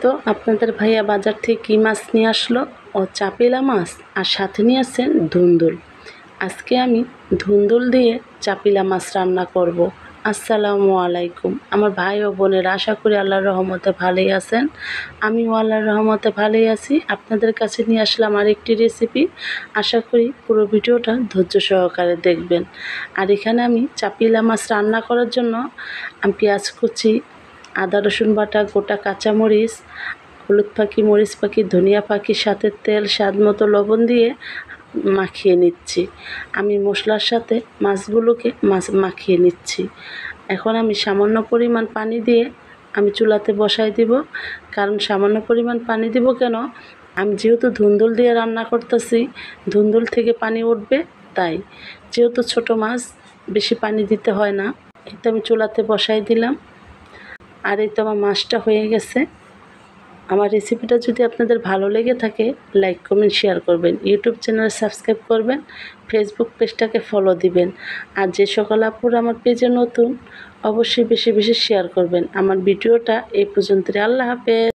তো আপনাদের ভাইয়া বাজার থেকে কী মাছ নিয়ে আসলো, ও চাপিলা মাছ, আর সাথে নিয়ে আসছেন ধুন্দুল। আজকে আমি ধুন্দুল দিয়ে চাপিলা মাছ রান্না করব। আসসালামু আলাইকুম আমার ভাই ও বোনের, আশা করি আল্লাহর রহমতে ভালোই আছেন। আমিও আল্লাহর রহমতে ভালোই আছি। আপনাদের কাছে নিয়ে আসলাম আরেকটি রেসিপি। আশা করি পুরো ভিডিওটা ধৈর্য সহকারে দেখবেন। আর এখানে আমি চাপিলা মাছ রান্না করার জন্য আমি পেঁয়াজ কুচি, আদা রসুন বাটা, গোটা কাঁচামরিচ, হলুদ পাখি, মরিচ পাখি, ধনিয়া পাখির সাথে তেল, স্বাদ মতো লবণ দিয়ে মাখিয়ে নিচ্ছি। আমি মশলার সাথে মাছগুলোকে মাখিয়ে নিচ্ছি। এখন আমি সামান্য পরিমাণ পানি দিয়ে আমি চুলাতে বসাই দিব। কারণ সামান্য পরিমাণ পানি দিব কেন, আমি যেহেতু ধুন্দুল দিয়ে রান্না করতেছি, ধুন্দুল থেকে পানি উঠবে, তাই যেহেতু ছোট মাছ বেশি পানি দিতে হয় না। এটা আমি চুলাতে বসাই দিলাম। আর এই তো আমার মাছটা হয়ে গেছে। আমার রেসিপিটা যদি আপনাদের ভালো লেগে থাকে, লাইক কমেন্ট শেয়ার করবেন, ইউটিউব চ্যানেল সাবস্ক্রাইব করবেন, ফেসবুক পেজটাকে ফলো দিবেন। আর যে সকল আপুরা আমার পেজে নতুন, অবশ্যই বেশি বেশি শেয়ার করবেন। আমার ভিডিওটা এই পর্যন্তই। আল্লাহ হাফেজ।